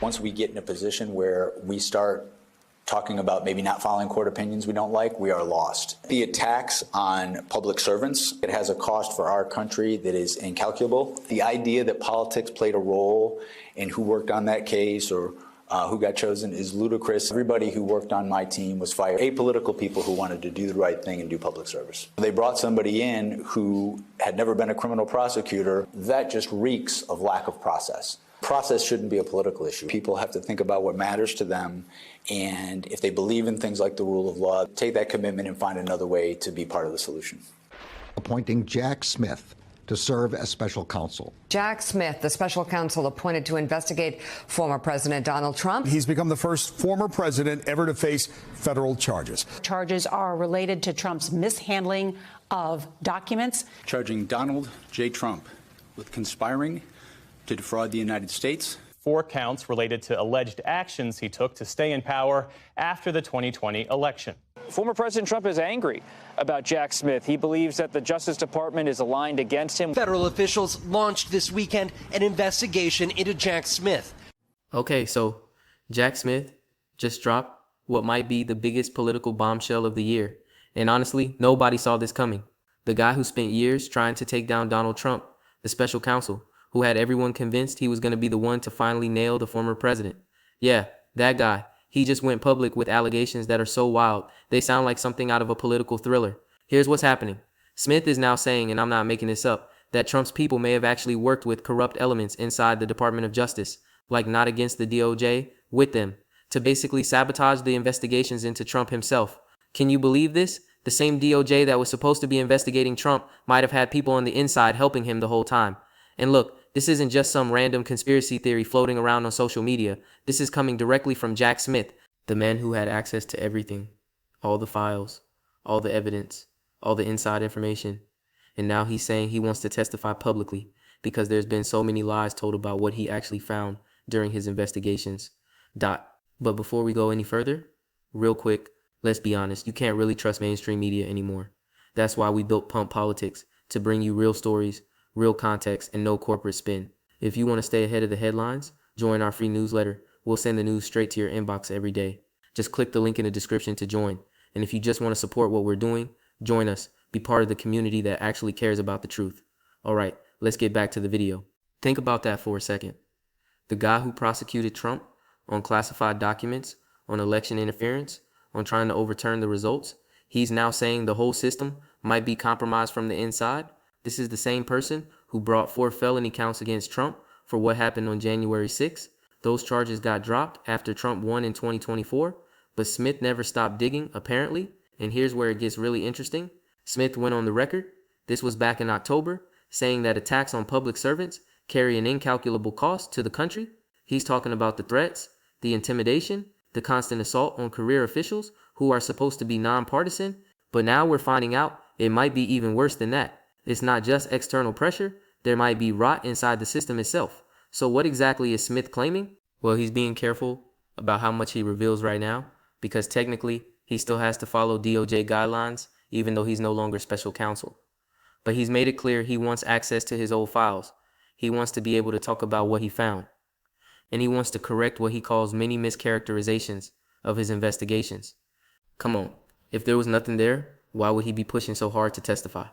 Once we get in a position where we start talking about maybe not following court opinions we don't like, we are lost. The attacks on public servants, it has a cost for our country that is incalculable. The idea that politics played a role in who worked on that case or who got chosen is ludicrous. Everybody who worked on my team was fired. Apolitical people who wanted to do the right thing and do public service. They brought somebody in who had never been a criminal prosecutor. That just reeks of lack of process. Process shouldn't be a political issue. People have to think about what matters to them, and if they believe in things like the rule of law, take that commitment and find another way to be part of the solution. Appointing Jack Smith to serve as special counsel. Jack Smith, the special counsel appointed to investigate former President Donald Trump. He's become the first former president ever to face federal charges. Charges are related to Trump's mishandling of documents. Charging Donald J. Trump with conspiring to defraud the United States. 4 counts related to alleged actions he took to stay in power after the 2020 election. Former President Trump is angry about Jack Smith. He believes that the Justice Department is aligned against him. Federal officials launched this weekend an investigation into Jack Smith. Okay, so Jack Smith just dropped what might be the biggest political bombshell of the year. And honestly, nobody saw this coming. The guy who spent years trying to take down Donald Trump, the special counsel, who had everyone convinced he was going to be the one to finally nail the former president. Yeah, that guy. He just went public with allegations that are so wild, they sound like something out of a political thriller. Here's what's happening. Smith is now saying, and I'm not making this up, that Trump's people may have actually worked with corrupt elements inside the Department of Justice, like not against the DOJ, with them, to basically sabotage the investigations into Trump himself. Can you believe this? The same DOJ that was supposed to be investigating Trump might have had people on the inside helping him the whole time. And look, this isn't just some random conspiracy theory floating around on social media. This is coming directly from Jack Smith, the man who had access to everything, all the files, all the evidence, all the inside information. And now he's saying he wants to testify publicly because there's been so many lies told about what he actually found during his investigations. But before we go any further, real quick, let's be honest, you can't really trust mainstream media anymore. That's why we built Pump Politics, to bring you real stories, real context, and no corporate spin. If you want to stay ahead of the headlines, join our free newsletter. We'll send the news straight to your inbox every day. Just click the link in the description to join. And if you just want to support what we're doing, join us. Be part of the community that actually cares about the truth. All right, let's get back to the video. Think about that for a second. The guy who prosecuted Trump on classified documents, on election interference, on trying to overturn the results, he's now saying the whole system might be compromised from the inside. This is the same person who brought 4 felony counts against Trump for what happened on January 6th. Those charges got dropped after Trump won in 2024, but Smith never stopped digging, apparently. And here's where it gets really interesting. Smith went on the record, this was back in October, saying that attacks on public servants carry an incalculable cost to the country. He's talking about the threats, the intimidation, the constant assault on career officials who are supposed to be nonpartisan. But now we're finding out it might be even worse than that. It's not just external pressure, there might be rot inside the system itself. So what exactly is Smith claiming? Well, he's being careful about how much he reveals right now, because technically he still has to follow DOJ guidelines, even though he's no longer special counsel. But he's made it clear he wants access to his old files. He wants to be able to talk about what he found. And he wants to correct what he calls many mischaracterizations of his investigations. Come on, if there was nothing there, why would he be pushing so hard to testify?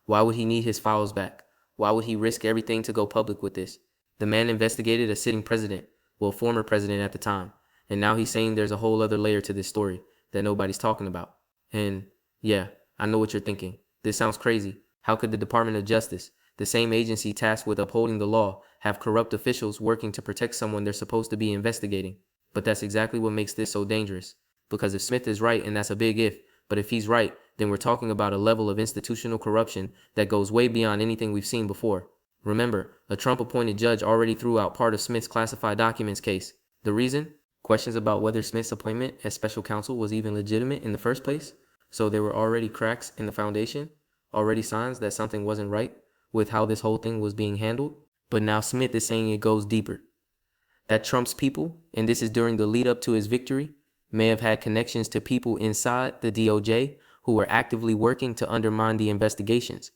Why would he need his files back? Why would he risk everything to go public with this? The man investigated a sitting president, well, former president at the time, and now he's saying there's a whole other layer to this story that nobody's talking about. And yeah, I know what you're thinking. This sounds crazy. How could the Department of Justice, the same agency tasked with upholding the law, have corrupt officials working to protect someone they're supposed to be investigating? But that's exactly what makes this so dangerous. Because if Smith is right, and that's a big if, but if he's right, then we're talking about a level of institutional corruption that goes way beyond anything we've seen before. Remember, a Trump-appointed judge already threw out part of Smith's classified documents case. The reason? Questions about whether Smith's appointment as special counsel was even legitimate in the first place. So there were already cracks in the foundation, already signs that something wasn't right with how this whole thing was being handled. But now Smith is saying it goes deeper. That Trump's people, and this is during the lead up to his victory, may have had connections to people inside the DOJ who were actively working to undermine the investigations.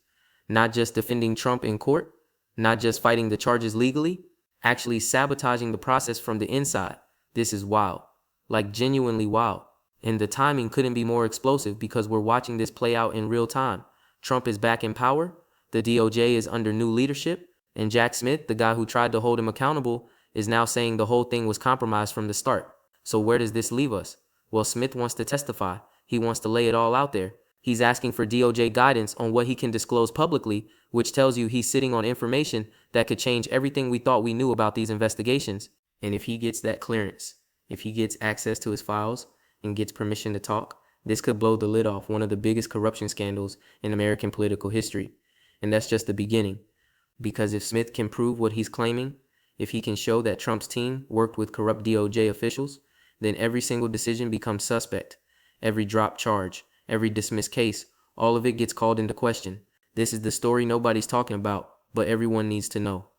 Not just defending Trump in court, not just fighting the charges legally, actually sabotaging the process from the inside. This is wild, like genuinely wild. And the timing couldn't be more explosive because we're watching this play out in real time. Trump is back in power, the DOJ is under new leadership, and Jack Smith, the guy who tried to hold him accountable, is now saying the whole thing was compromised from the start. So where does this leave us? Well, Smith wants to testify. He wants to lay it all out there. He's asking for DOJ guidance on what he can disclose publicly, which tells you he's sitting on information that could change everything we thought we knew about these investigations. And if he gets that clearance, if he gets access to his files and gets permission to talk, this could blow the lid off one of the biggest corruption scandals in American political history. And that's just the beginning. Because if Smith can prove what he's claiming, if he can show that Trump's team worked with corrupt DOJ officials, then every single decision becomes suspect. Every dropped charge, every dismissed case, all of it gets called into question. This is the story nobody's talking about, but everyone needs to know.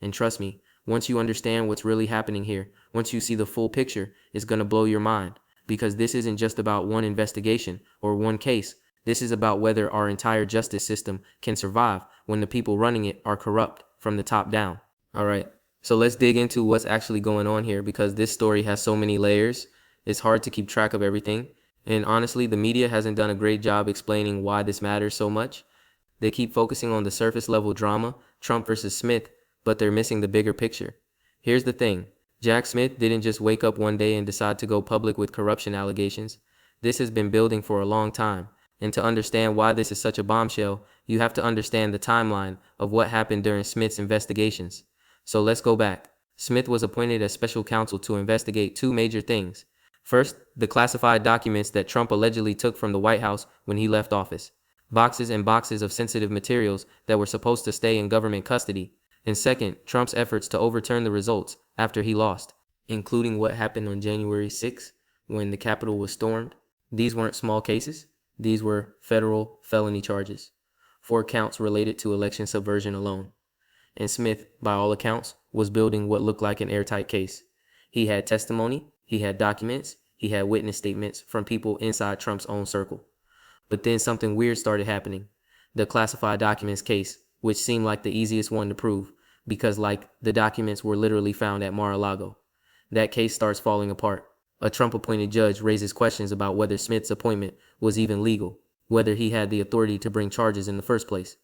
And trust me, once you understand what's really happening here, once you see the full picture, it's going to blow your mind. Because this isn't just about one investigation or one case. This is about whether our entire justice system can survive when the people running it are corrupt from the top down. All right, so let's dig into what's actually going on here, because this story has so many layers. It's hard to keep track of everything. And honestly, the media hasn't done a great job explaining why this matters so much. They keep focusing on the surface level drama, Trump versus Smith, but they're missing the bigger picture. Here's the thing. Jack Smith didn't just wake up one day and decide to go public with corruption allegations. This has been building for a long time. And to understand why this is such a bombshell, you have to understand the timeline of what happened during Smith's investigations. So let's go back. Smith was appointed as special counsel to investigate two major things. First, the classified documents that Trump allegedly took from the White House when he left office. Boxes and boxes of sensitive materials that were supposed to stay in government custody. And second, Trump's efforts to overturn the results after he lost, including what happened on January 6th when the Capitol was stormed. These weren't small cases. These were federal felony charges, 4 counts related to election subversion alone. And Smith, by all accounts, was building what looked like an airtight case. He had testimony, he had documents, he had witness statements from people inside Trump's own circle. But then something weird started happening. The classified documents case, which seemed like the easiest one to prove, because the documents were literally found at Mar-a-Lago. That case starts falling apart. A Trump-appointed judge raises questions about whether Smith's appointment was even legal, whether he had the authority to bring charges in the first place.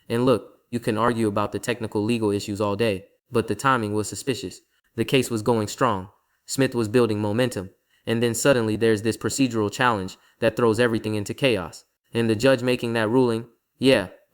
And look, you can argue about the technical legal issues all day, but the timing was suspicious. The case was going strong. Smith was building momentum. And then suddenly there's this procedural challenge that throws everything into chaos. And the judge making that ruling,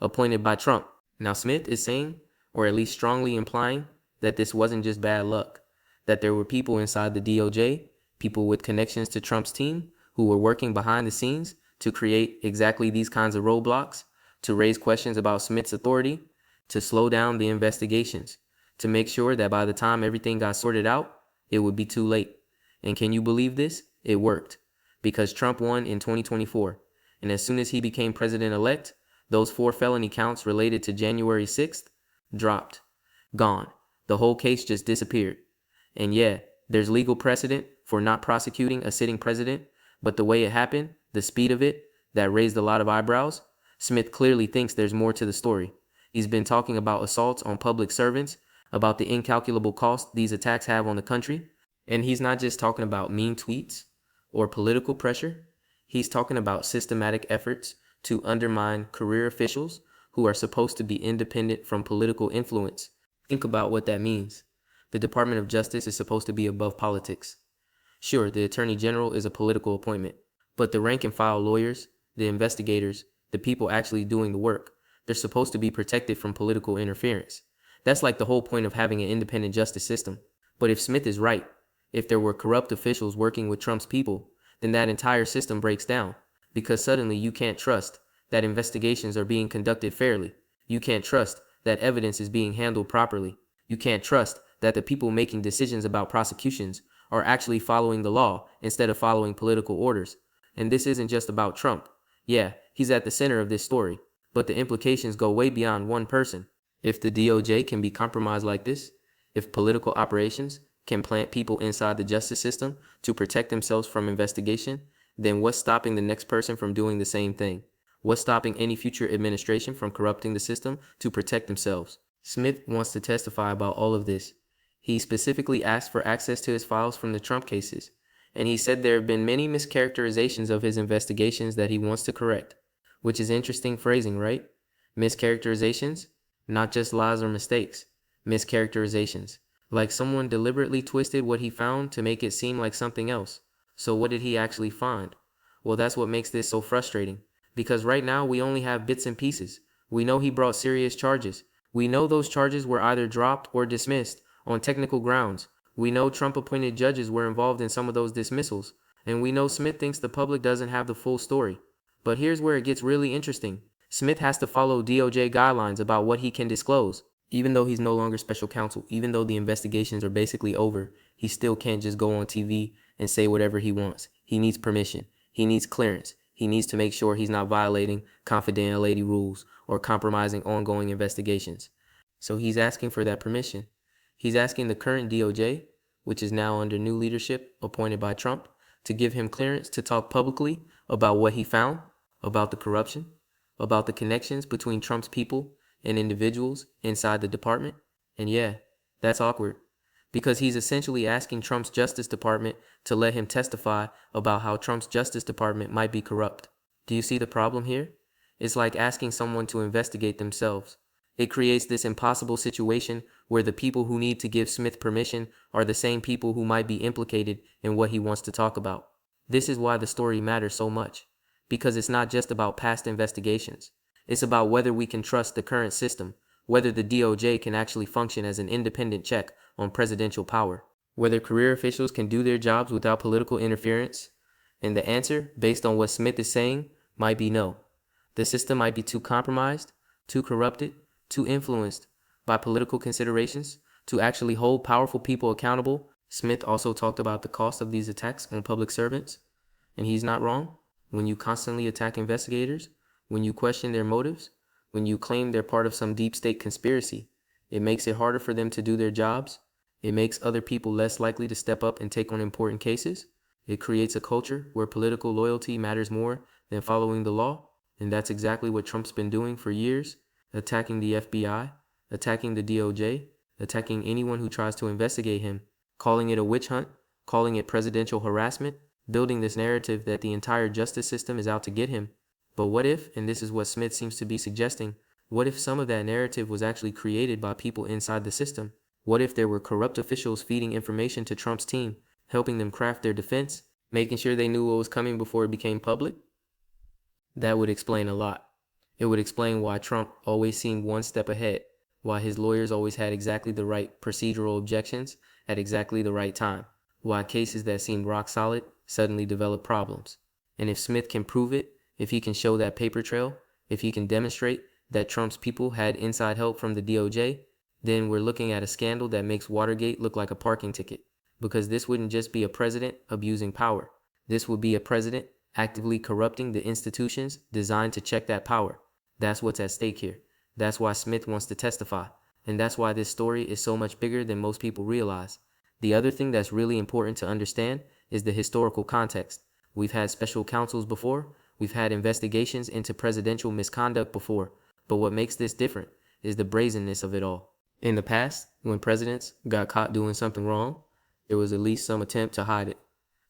appointed by Trump. Now Smith is saying, or at least strongly implying, that this wasn't just bad luck, that there were people inside the DOJ, people with connections to Trump's team, who were working behind the scenes to create exactly these kinds of roadblocks, to raise questions about Smith's authority, to slow down the investigations, to make sure that by the time everything got sorted out, it would be too late. And can you believe this? It worked. Because Trump won in 2024. And as soon as he became president-elect, those 4 felony counts related to January 6th dropped. Gone. The whole case just disappeared. And there's legal precedent for not prosecuting a sitting president, but the way it happened, the speed of it, that raised a lot of eyebrows. Smith clearly thinks there's more to the story. He's been talking about assaults on public servants, about the incalculable cost these attacks have on the country. And he's not just talking about mean tweets or political pressure. He's talking about systematic efforts to undermine career officials who are supposed to be independent from political influence. Think about what that means. The Department of Justice is supposed to be above politics. Sure, the Attorney General is a political appointment, but the rank and file lawyers, the investigators, the people actually doing the work, they're supposed to be protected from political interference. That's like the whole point of having an independent justice system. But if Smith is right, if there were corrupt officials working with Trump's people, then that entire system breaks down, because suddenly you can't trust that investigations are being conducted fairly. You can't trust that evidence is being handled properly. You can't trust that the people making decisions about prosecutions are actually following the law instead of following political orders. And this isn't just about Trump. Yeah, he's at the center of this story, but the implications go way beyond one person. If the DOJ can be compromised like this, if political operations can plant people inside the justice system to protect themselves from investigation, then what's stopping the next person from doing the same thing? What's stopping any future administration from corrupting the system to protect themselves? Smith wants to testify about all of this. He specifically asked for access to his files from the Trump cases, and he said there have been many mischaracterizations of his investigations that he wants to correct, which is interesting phrasing, right? Mischaracterizations, not just lies or mistakes, mischaracterizations. Like someone deliberately twisted what he found to make it seem like something else. So what did he actually find? Well, that's what makes this so frustrating, because right now we only have bits and pieces. We know he brought serious charges. We know those charges were either dropped or dismissed on technical grounds. We know Trump-appointed judges were involved in some of those dismissals. And we know Smith thinks the public doesn't have the full story. But here's where it gets really interesting. Smith has to follow DOJ guidelines about what he can disclose. Even though he's no longer special counsel, even though the investigations are basically over, he still can't just go on TV and say whatever he wants. He needs permission. He needs clearance. He needs to make sure he's not violating confidentiality rules or compromising ongoing investigations. So he's asking for that permission. He's asking the current DOJ, which is now under new leadership appointed by Trump, to give him clearance to talk publicly about what he found, about the corruption, about the connections between Trump's people and individuals inside the department. And yeah, that's awkward, because he's essentially asking Trump's Justice Department to let him testify about how Trump's Justice Department might be corrupt. Do you see the problem here? It's like asking someone to investigate themselves. It creates this impossible situation where the people who need to give Smith permission are the same people who might be implicated in what he wants to talk about. This is why the story matters so much, because it's not just about past investigations. It's about whether we can trust the current system, whether the DOJ can actually function as an independent check on presidential power, whether career officials can do their jobs without political interference. And the answer, based on what Smith is saying, might be no. The system might be too compromised, too corrupted, too influenced by political considerations to actually hold powerful people accountable. Smith also talked about the cost of these attacks on public servants, and he's not wrong. When you constantly attack investigators, when you question their motives, when you claim they're part of some deep state conspiracy, it makes it harder for them to do their jobs. It makes other people less likely to step up and take on important cases. It creates a culture where political loyalty matters more than following the law. And that's exactly what Trump's been doing for years, attacking the FBI, attacking the DOJ, attacking anyone who tries to investigate him, calling it a witch hunt, calling it presidential harassment, building this narrative that the entire justice system is out to get him. But what if, and this is what Smith seems to be suggesting, what if some of that narrative was actually created by people inside the system? What if there were corrupt officials feeding information to Trump's team, helping them craft their defense, making sure they knew what was coming before it became public? That would explain a lot. It would explain why Trump always seemed one step ahead, why his lawyers always had exactly the right procedural objections at exactly the right time, why cases that seemed rock solid suddenly developed problems. And if Smith can prove it, if he can show that paper trail, if he can demonstrate that Trump's people had inside help from the DOJ, then we're looking at a scandal that makes Watergate look like a parking ticket. Because this wouldn't just be a president abusing power. This would be a president actively corrupting the institutions designed to check that power. That's what's at stake here. That's why Smith wants to testify. And that's why this story is so much bigger than most people realize. The other thing that's really important to understand is the historical context. We've had special counsels before. We've had investigations into presidential misconduct before. But what makes this different is the brazenness of it all. In the past, when presidents got caught doing something wrong, there was at least some attempt to hide it,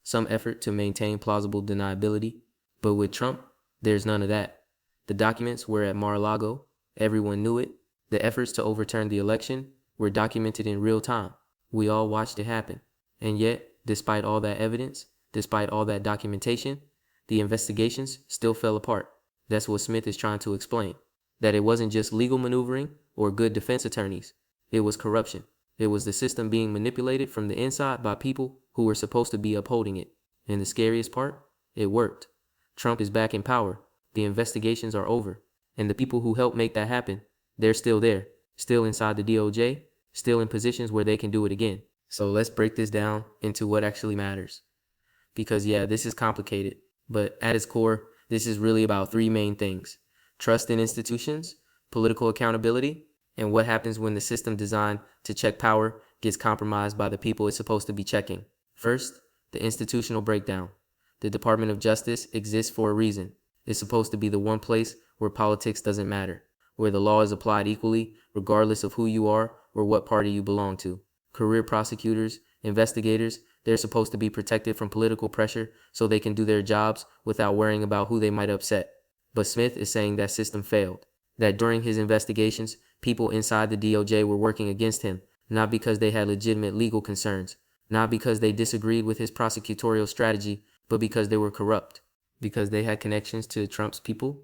some effort to maintain plausible deniability. But with Trump, there's none of that. The documents were at Mar-a-Lago. Everyone knew it. The efforts to overturn the election were documented in real time. We all watched it happen. And yet, despite all that evidence, despite all that documentation, the investigations still fell apart. That's what Smith is trying to explain. That it wasn't just legal maneuvering or good defense attorneys. It was corruption. It was the system being manipulated from the inside by people who were supposed to be upholding it. And the scariest part, it worked. Trump is back in power. The investigations are over. And the people who helped make that happen, they're still there, still inside the DOJ, still in positions where they can do it again. So let's break this down into what actually matters. Because yeah, this is complicated, but at its core, this is really about three main things: trust in institutions, political accountability, and what happens when the system designed to check power gets compromised by the people it's supposed to be checking. First, the institutional breakdown. The Department of Justice exists for a reason. It's supposed to be the one place where politics doesn't matter, where the law is applied equally, regardless of who you are or what party you belong to. career prosecutors, investigators, they're supposed to be protected from political pressure so they can do their jobs without worrying about who they might upset. But Smith is saying that system failed, that during his investigations, people inside the DOJ were working against him, not because they had legitimate legal concerns, not because they disagreed with his prosecutorial strategy, but because they were corrupt, because they had connections to Trump's people,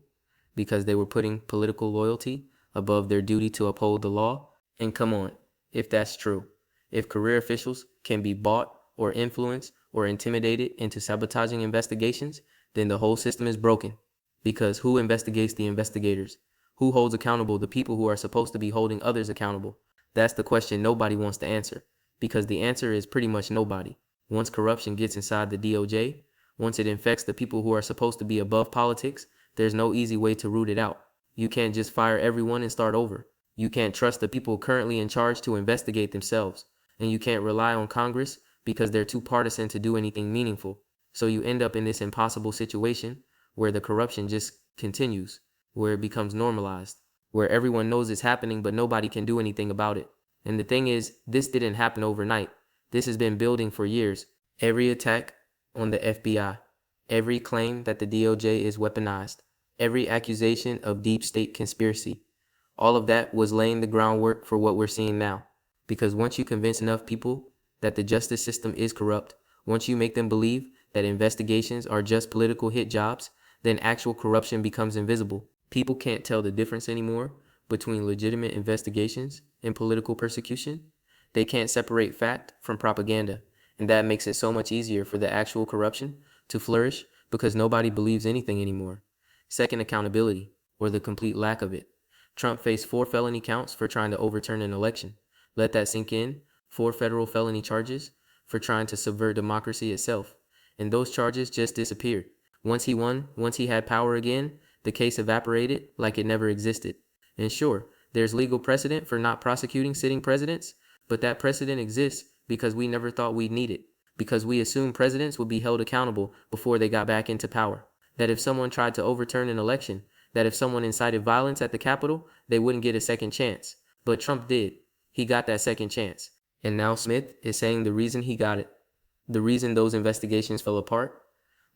because they were putting political loyalty above their duty to uphold the law. And come on, if that's true, if career officials can be bought or influenced or intimidated into sabotaging investigations, then the whole system is broken. Because who investigates the investigators? Who holds accountable the people who are supposed to be holding others accountable? That's the question nobody wants to answer, because the answer is pretty much nobody. Once corruption gets inside the DOJ, once it infects the people who are supposed to be above politics, there's no easy way to root it out. You can't just fire everyone and start over. You can't trust the people currently in charge to investigate themselves. And you can't rely on Congress because they're too partisan to do anything meaningful. So you end up in this impossible situation where the corruption just continues, where it becomes normalized, where everyone knows it's happening but nobody can do anything about it. And the thing is, this didn't happen overnight. This has been building for years. Every attack on the FBI, every claim that the DOJ is weaponized, every accusation of deep state conspiracy, all of that was laying the groundwork for what we're seeing now. Because once you convince enough people that the justice system is corrupt, once you make them believe that investigations are just political hit jobs, then actual corruption becomes invisible. People can't tell the difference anymore between legitimate investigations and political persecution. They can't separate fact from propaganda, and that makes it so much easier for the actual corruption to flourish because nobody believes anything anymore. Second, accountability, or the complete lack of it. Trump faced 4 felony counts for trying to overturn an election. Let that sink in. 4 federal felony charges for trying to subvert democracy itself. And those charges just disappeared. Once he won, once he had power again, the case evaporated like it never existed. And sure, there's legal precedent for not prosecuting sitting presidents, but that precedent exists because we never thought we'd need it, because we assumed presidents would be held accountable before they got back into power. That if someone tried to overturn an election, that if someone incited violence at the Capitol, they wouldn't get a second chance. But Trump did. He got that second chance. And now Smith is saying the reason he got it, the reason those investigations fell apart,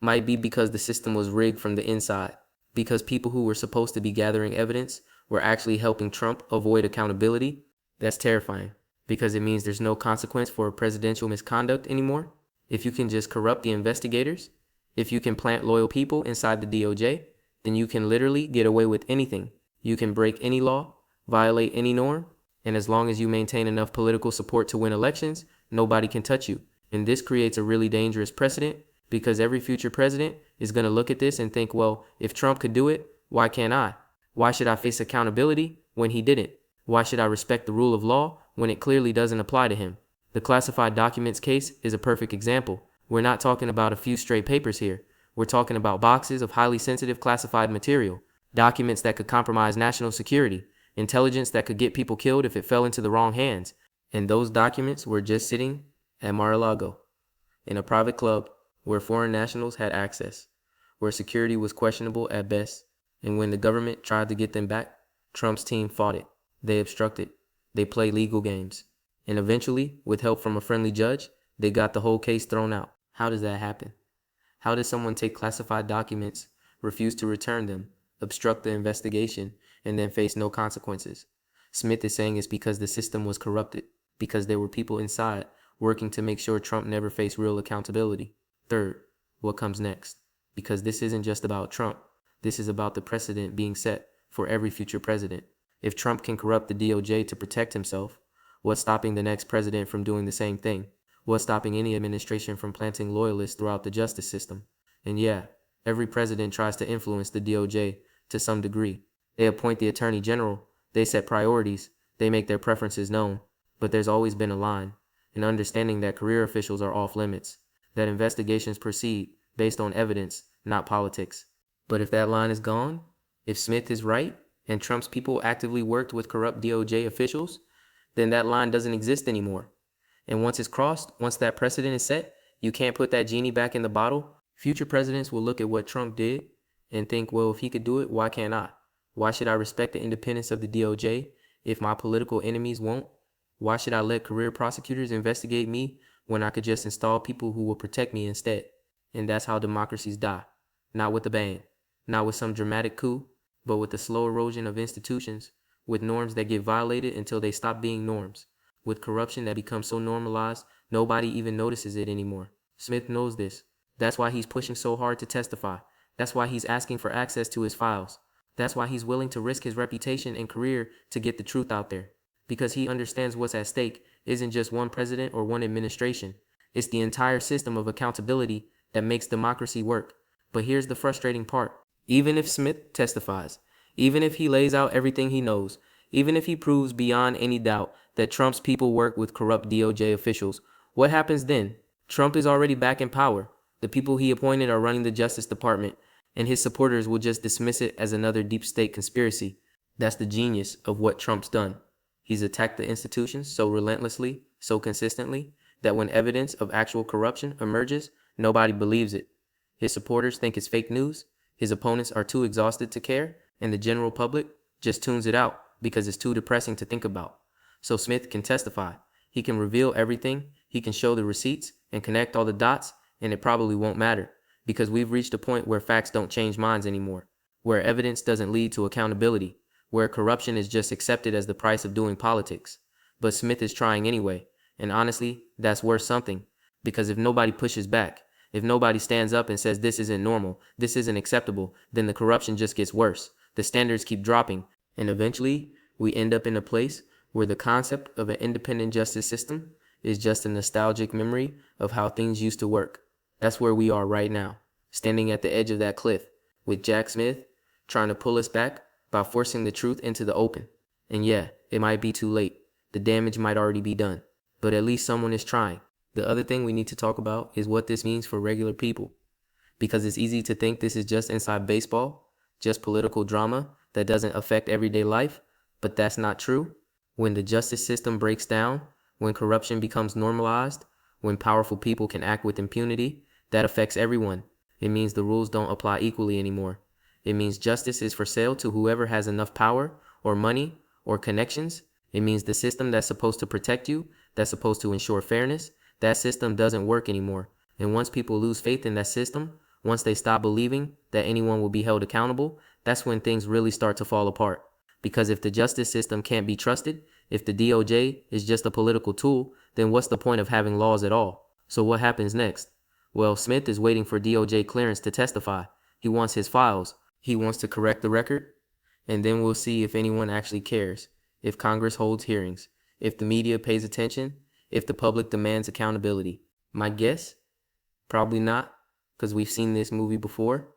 might be because the system was rigged from the inside, because people who were supposed to be gathering evidence were actually helping Trump avoid accountability. That's terrifying, because it means there's no consequence for presidential misconduct anymore. If you can just corrupt the investigators, if you can plant loyal people inside the DOJ, then you can literally get away with anything. You can break any law, violate any norm, and as long as you maintain enough political support to win elections, nobody can touch you. And this creates a really dangerous precedent, because every future president is going to look at this and think, well, if Trump could do it, why can't I? Why should I face accountability when he didn't? Why should I respect the rule of law when it clearly doesn't apply to him? The classified documents case is a perfect example. We're not talking about a few stray papers here. We're talking about boxes of highly sensitive classified material, documents that could compromise national security, intelligence that could get people killed if it fell into the wrong hands. And those documents were just sitting at Mar-a-Lago, in a private club where foreign nationals had access, where security was questionable at best. And when the government tried to get them back, Trump's team fought it. They obstructed. They played legal games. And eventually, with help from a friendly judge, they got the whole case thrown out. How does that happen? How does someone take classified documents, refuse to return them, obstruct the investigation, and then face no consequences? Smith is saying it's because the system was corrupted, because there were people inside working to make sure Trump never faced real accountability. Third, what comes next? Because this isn't just about Trump. This is about the precedent being set for every future president. If Trump can corrupt the DOJ to protect himself, what's stopping the next president from doing the same thing? What's stopping any administration from planting loyalists throughout the justice system? And yeah, every president tries to influence the DOJ to some degree. They appoint the attorney general, they set priorities, they make their preferences known. But there's always been a line, an understanding that career officials are off limits, that investigations proceed based on evidence, not politics. But if that line is gone, if Smith is right, and Trump's people actively worked with corrupt DOJ officials, then that line doesn't exist anymore. And once it's crossed, once that precedent is set, you can't put that genie back in the bottle. Future presidents will look at what Trump did and think, well, if he could do it, why can't I? Why should I respect the independence of the DOJ if my political enemies won't? Why should I let career prosecutors investigate me when I could just install people who will protect me instead? And that's how democracies die. Not with a bang, not with some dramatic coup, but with the slow erosion of institutions, with norms that get violated until they stop being norms, with corruption that becomes so normalized nobody even notices it anymore. Smith knows this. That's why he's pushing so hard to testify. That's why he's asking for access to his files. That's why he's willing to risk his reputation and career to get the truth out there. Because he understands what's at stake isn't just one president or one administration. It's the entire system of accountability that makes democracy work. But here's the frustrating part. Even if Smith testifies, even if he lays out everything he knows, even if he proves beyond any doubt that Trump's people work with corrupt DOJ officials, what happens then? Trump is already back in power. The people he appointed are running the Justice Department, and his supporters will just dismiss it as another deep state conspiracy. That's the genius of what Trump's done. He's attacked the institutions so relentlessly, so consistently, that when evidence of actual corruption emerges, nobody believes it. His supporters think it's fake news, his opponents are too exhausted to care, and the general public just tunes it out because it's too depressing to think about. So Smith can testify. He can reveal everything, he can show the receipts and connect all the dots, and it probably won't matter because we've reached a point where facts don't change minds anymore, where evidence doesn't lead to accountability, where corruption is just accepted as the price of doing politics. But Smith is trying anyway, and honestly, that's worth something, because if nobody pushes back, if nobody stands up and says this isn't normal, this isn't acceptable, then the corruption just gets worse. The standards keep dropping, and eventually we end up in a place where the concept of an independent justice system is just a nostalgic memory of how things used to work. That's where we are right now, standing at the edge of that cliff, with Jack Smith trying to pull us back by forcing the truth into the open. And yeah, it might be too late. The damage might already be done, but at least someone is trying. The other thing we need to talk about is what this means for regular people, because it's easy to think this is just inside baseball, just political drama that doesn't affect everyday life, but that's not true. When the justice system breaks down, when corruption becomes normalized, when powerful people can act with impunity, that affects everyone. It means the rules don't apply equally anymore. It means justice is for sale to whoever has enough power or money or connections. It means the system that's supposed to protect you, that's supposed to ensure fairness, that system doesn't work anymore. And once people lose faith in that system, once they stop believing that anyone will be held accountable, that's when things really start to fall apart. Because if the justice system can't be trusted, if the DOJ is just a political tool, then what's the point of having laws at all? So what happens next? Well, Smith is waiting for DOJ clearance to testify. He wants his files. He wants to correct the record. And then we'll see if anyone actually cares, if Congress holds hearings, if the media pays attention, if the public demands accountability. My guess? Probably not, because we've seen this movie before.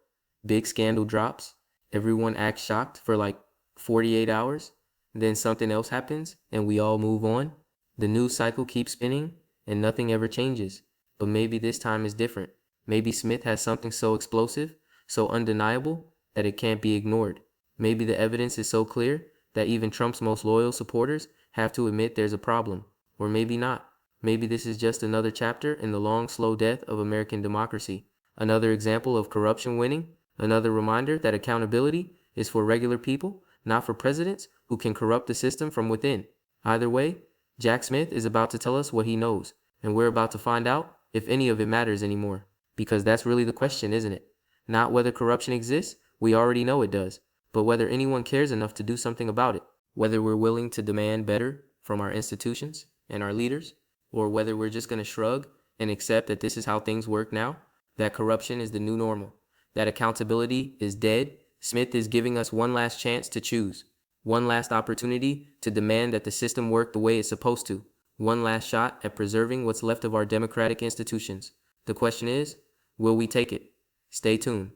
Big scandal drops. Everyone acts shocked for like 48 hours. Then something else happens and we all move on. The news cycle keeps spinning and nothing ever changes. But maybe this time is different. Maybe Smith has something so explosive, so undeniable, that it can't be ignored. Maybe the evidence is so clear that even Trump's most loyal supporters have to admit there's a problem. Or maybe not. Maybe this is just another chapter in the long, slow death of American democracy. Another example of corruption winning. Another reminder that accountability is for regular people, not for presidents who can corrupt the system from within. Either way, Jack Smith is about to tell us what he knows, and we're about to find out if any of it matters anymore. Because that's really the question, isn't it? Not whether corruption exists, we already know it does, but whether anyone cares enough to do something about it. Whether we're willing to demand better from our institutions and our leaders, or whether we're just going to shrug and accept that this is how things work now, that corruption is the new normal, that accountability is dead. Smith is giving us one last chance to choose, one last opportunity to demand that the system work the way it's supposed to, one last shot at preserving what's left of our democratic institutions. The question is, will we take it? Stay tuned.